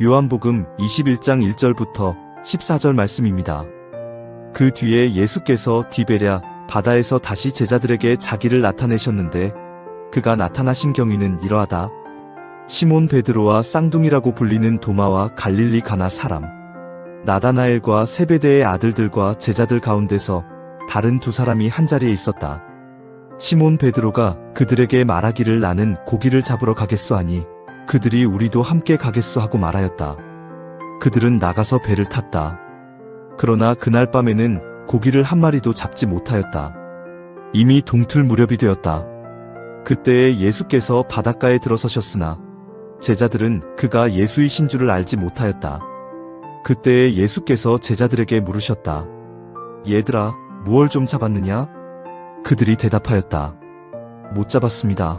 요한복음 21장 1절부터 14절 말씀입니다. 그 뒤에 예수께서 디베랴 바다에서 다시 제자들에게 자기를 나타내셨는데 그가 나타나신 경위는 이러하다. 시몬 베드로와 쌍둥이라고 불리는 도마와 갈릴리 가나 사람 나다나엘과 세베대의 아들들과 제자들 가운데서 다른 두 사람이 한자리에 있었다. 시몬 베드로가 그들에게 말하기를 나는 고기를 잡으러 가겠소 하니 그들이 우리도 함께 가겠소 하고 말하였다. 그들은 나가서 배를 탔다. 그러나 그날 밤에는 고기를 한 마리도 잡지 못하였다. 이미 동틀 무렵이 되었다. 그때에 예수께서 바닷가에 들어서셨으나 제자들은 그가 예수이신 줄을 알지 못하였다. 그때에 예수께서 제자들에게 물으셨다. 얘들아, 무얼 좀 잡았느냐? 그들이 대답하였다. 못 잡았습니다.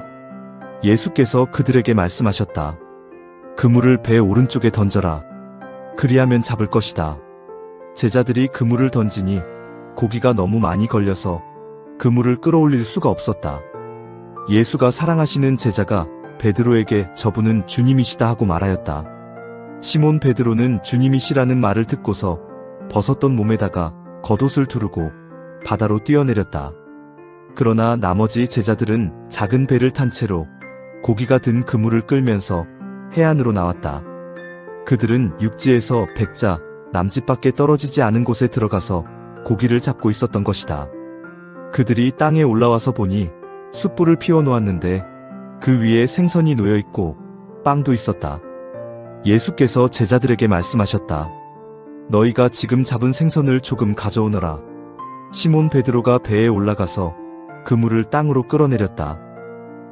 예수께서 그들에게 말씀하셨다. 그물을 배 오른쪽에 던져라. 그리하면 잡을 것이다. 제자들이 그물을 던지니 고기가 너무 많이 걸려서 그물을 끌어올릴 수가 없었다. 예수가 사랑하시는 제자가 베드로에게 저분은 주님이시다 하고 말하였다. 시몬 베드로는 주님이시라는 말을 듣고서 벗었던 몸에다가 겉옷을 두르고 바다로 뛰어내렸다. 그러나 나머지 제자들은 작은 배를 탄 채로 고기가 든 그물을 끌면서 해안으로 나왔다. 그들은 육지에서 백자, 남짓밖에 떨어지지 않은 곳에 들어가서 고기를 잡고 있었던 것이다. 그들이 땅에 올라와서 보니 숯불을 피워놓았는데 그 위에 생선이 놓여있고 빵도 있었다. 예수께서 제자들에게 말씀하셨다. 너희가 지금 잡은 생선을 조금 가져오너라. 시몬 베드로가 배에 올라가서 그물을 땅으로 끌어내렸다.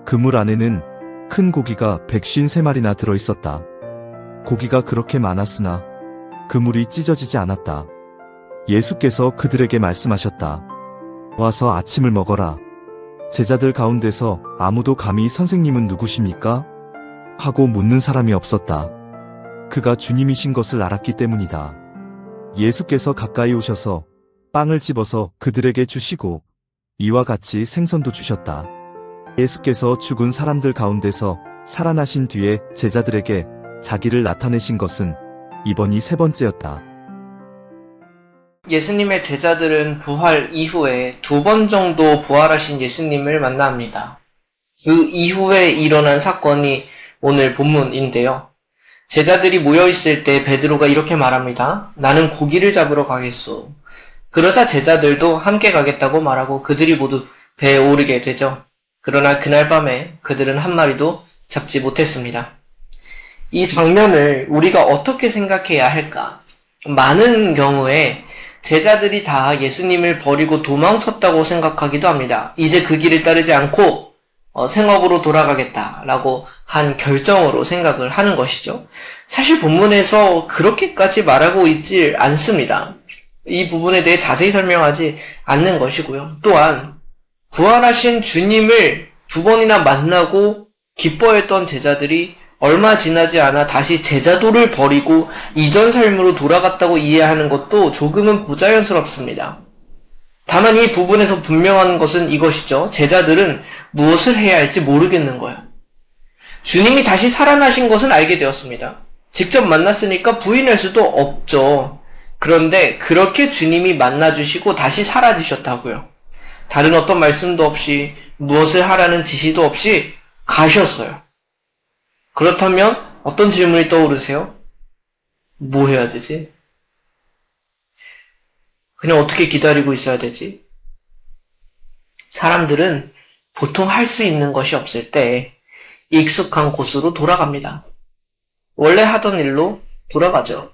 그물 안에는 큰 고기가 153마리나 들어있었다. 고기가 그렇게 많았으나 그물이 찢어지지 않았다. 예수께서 그들에게 말씀하셨다. 와서 아침을 먹어라. 제자들 가운데서 아무도 감히 선생님은 누구십니까? 하고 묻는 사람이 없었다. 그가 주님이신 것을 알았기 때문이다. 예수께서 가까이 오셔서 빵을 집어서 그들에게 주시고 이와 같이 생선도 주셨다. 예수께서 죽은 사람들 가운데서 살아나신 뒤에 제자들에게 자기를 나타내신 것은 이번이 세 번째였다. 예수님의 제자들은 부활 이후에 2번 정도 부활하신 예수님을 만납니다. 그 이후에 일어난 사건이 오늘 본문인데요. 제자들이 모여있을 때 베드로가 이렇게 말합니다. 나는 고기를 잡으러 가겠소. 그러자 제자들도 함께 가겠다고 말하고 그들이 모두 배에 오르게 되죠. 그러나 그날 밤에 그들은 한 마리도 잡지 못했습니다. 이 장면을 우리가 어떻게 생각해야 할까? 많은 경우에 제자들이 다 예수님을 버리고 도망쳤다고 생각하기도 합니다. 이제 그 길을 따르지 않고 생업으로 돌아가겠다라고 한 결정으로 생각을 하는 것이죠. 사실 본문에서 그렇게까지 말하고 있지 않습니다. 이 부분에 대해 자세히 설명하지 않는 것이고요. 또한 부활하신 주님을 2번이나 만나고 기뻐했던 제자들이 얼마 지나지 않아 다시 제자도를 버리고 이전 삶으로 돌아갔다고 이해하는 것도 조금은 부자연스럽습니다. 다만 이 부분에서 분명한 것은 이것이죠. 제자들은 무엇을 해야 할지 모르겠는 거예요. 주님이 다시 살아나신 것은 알게 되었습니다. 직접 만났으니까 부인할 수도 없죠. 그런데 그렇게 주님이 만나주시고 다시 사라지셨다고요. 다른 어떤 말씀도 없이 무엇을 하라는 지시도 없이 가셨어요. 그렇다면 어떤 질문이 떠오르세요? 뭐 해야 되지? 그냥 어떻게 기다리고 있어야 되지? 사람들은 보통 할 수 있는 것이 없을 때 익숙한 곳으로 돌아갑니다. 원래 하던 일로 돌아가죠.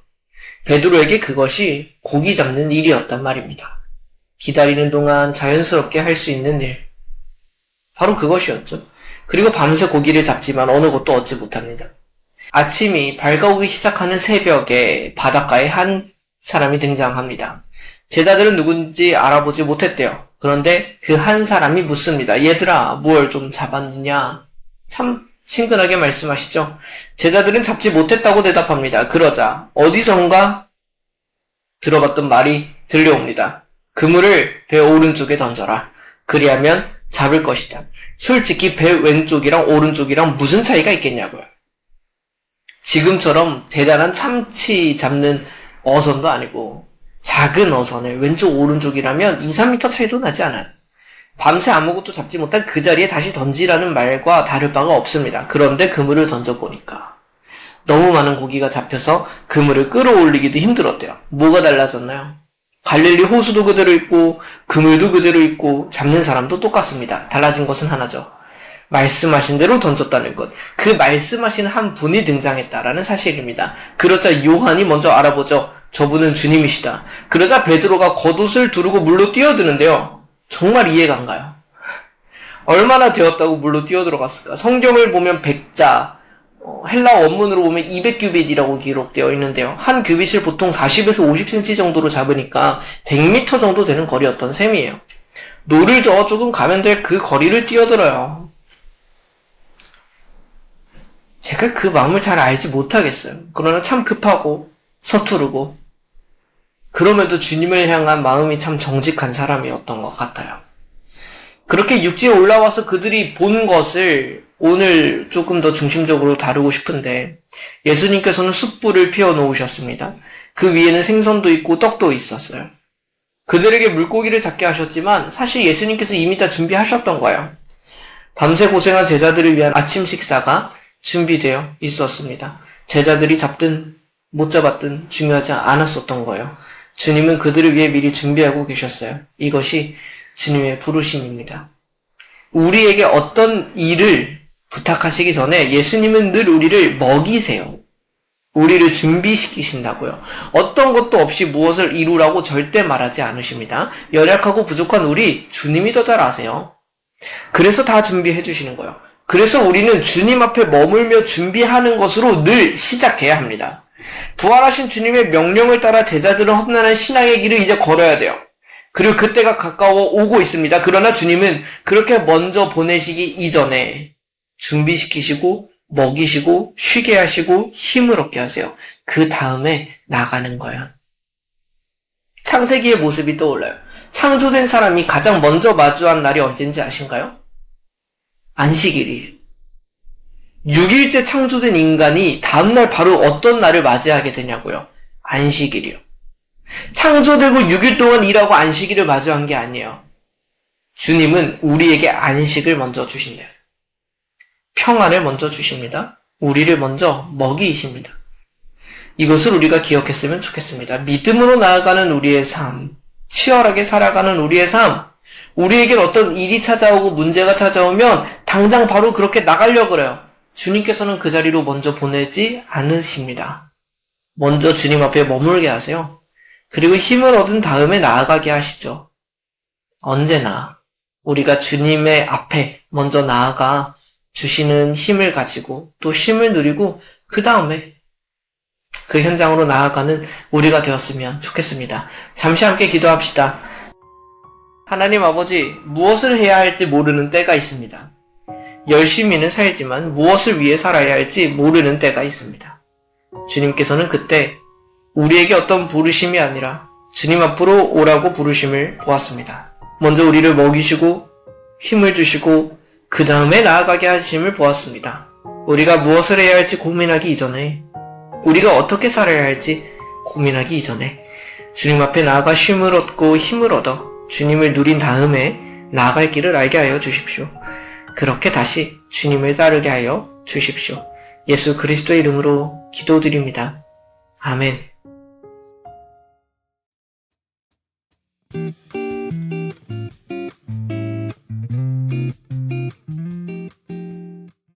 베드로에게 그것이 고기 잡는 일이었단 말입니다. 기다리는 동안 자연스럽게 할 수 있는 일. 바로 그것이었죠. 그리고 밤새 고기를 잡지만 어느 것도 얻지 못합니다. 아침이 밝아오기 시작하는 새벽에 바닷가에 한 사람이 등장합니다. 제자들은 누군지 알아보지 못했대요. 그런데 그 한 사람이 묻습니다. 얘들아, 무얼 좀 잡았느냐? 참 친근하게 말씀하시죠. 제자들은 잡지 못했다고 대답합니다. 그러자 어디선가 들어봤던 말이 들려옵니다. 그물을 배 오른쪽에 던져라. 그리하면 잡을 것이다. 솔직히 배 왼쪽이랑 오른쪽이랑 무슨 차이가 있겠냐고요. 지금처럼 대단한 참치 잡는 어선도 아니고 작은 어선에 왼쪽 오른쪽이라면 2, 3m 차이도 나지 않아요. 밤새 아무것도 잡지 못한 그 자리에 다시 던지라는 말과 다를 바가 없습니다. 그런데 그물을 던져보니까 너무 많은 고기가 잡혀서 그물을 끌어올리기도 힘들었대요. 뭐가 달라졌나요? 갈릴리 호수도 그대로 있고 그물도 그대로 있고 잡는 사람도 똑같습니다. 달라진 것은 하나죠. 말씀하신 대로 던졌다는 것. 그 말씀하신 한 분이 등장했다라는 사실입니다. 그러자 요한이 먼저 알아보죠. 저분은 주님이시다. 그러자 베드로가 겉옷을 두르고 물로 뛰어드는데요. 정말 이해가 안 가요. 얼마나 되었다고 물로 뛰어들어갔을까? 성경을 보면 백자, 헬라 원문으로 보면 200규빗이라고 기록되어 있는데요. 한 규빗을 보통 40에서 50cm 정도로 잡으니까 100m 정도 되는 거리였던 셈이에요. 노를 저어 조금 가면 될 그 거리를 뛰어들어요. 제가 그 마음을 잘 알지 못하겠어요. 그러나 참 급하고 서투르고 그럼에도 주님을 향한 마음이 참 정직한 사람이었던 것 같아요. 그렇게 육지에 올라와서 그들이 본 것을 오늘 조금 더 중심적으로 다루고 싶은데 예수님께서는 숯불을 피워 놓으셨습니다. 그 위에는 생선도 있고 떡도 있었어요. 그들에게 물고기를 잡게 하셨지만 사실 예수님께서 이미 다 준비하셨던 거예요. 밤새 고생한 제자들을 위한 아침 식사가 준비되어 있었습니다. 제자들이 잡든 못 잡았든 중요하지 않았었던 거예요. 주님은 그들을 위해 미리 준비하고 계셨어요. 이것이 주님의 부르심입니다. 우리에게 어떤 일을 부탁하시기 전에 예수님은 늘 우리를 먹이세요. 우리를 준비시키신다고요. 어떤 것도 없이 무엇을 이루라고 절대 말하지 않으십니다. 연약하고 부족한 우리 주님이 더 잘 아세요. 그래서 다 준비해 주시는 거예요. 그래서 우리는 주님 앞에 머물며 준비하는 것으로 늘 시작해야 합니다. 부활하신 주님의 명령을 따라 제자들은 험난한 신앙의 길을 이제 걸어야 돼요. 그리고 그때가 가까워 오고 있습니다. 그러나 주님은 그렇게 먼저 보내시기 이전에 준비시키시고 먹이시고 쉬게 하시고 힘을 얻게 하세요. 그 다음에 나가는 거예요. 창세기의 모습이 떠올라요. 창조된 사람이 가장 먼저 마주한 날이 언제인지 아신가요? 안식일이에요. 6일째 창조된 인간이 다음날 바로 어떤 날을 맞이하게 되냐고요? 안식일이요. 창조되고 6일 동안 일하고 안식일을 마주한 게 아니에요. 주님은 우리에게 안식을 먼저 주신대요. 평안을 먼저 주십니다. 우리를 먼저 먹이십니다. 이것을 우리가 기억했으면 좋겠습니다. 믿음으로 나아가는 우리의 삶, 치열하게 살아가는 우리의 삶, 우리에겐 어떤 일이 찾아오고 문제가 찾아오면 당장 바로 그렇게 나가려고 그래요. 주님께서는 그 자리로 먼저 보내지 않으십니다. 먼저 주님 앞에 머물게 하세요. 그리고 힘을 얻은 다음에 나아가게 하시죠. 언제나 우리가 주님의 앞에 먼저 나아가 주시는 힘을 가지고 또 힘을 누리고 그 다음에 그 현장으로 나아가는 우리가 되었으면 좋겠습니다. 잠시 함께 기도합시다. 하나님 아버지, 무엇을 해야 할지 모르는 때가 있습니다. 열심히는 살지만 무엇을 위해 살아야 할지 모르는 때가 있습니다. 주님께서는 그때 우리에게 어떤 부르심이 아니라 주님 앞으로 오라고 부르심을 보았습니다. 먼저 우리를 먹이시고 힘을 주시고 그 다음에 나아가게 하심을 보았습니다. 우리가 무엇을 해야 할지 고민하기 이전에, 우리가 어떻게 살아야 할지 고민하기 이전에 주님 앞에 나아가 쉼을 얻고 힘을 얻어 주님을 누린 다음에 나아갈 길을 알게 하여 주십시오. 그렇게 다시 주님을 따르게 하여 주십시오. 예수 그리스도의 이름으로 기도드립니다. 아멘.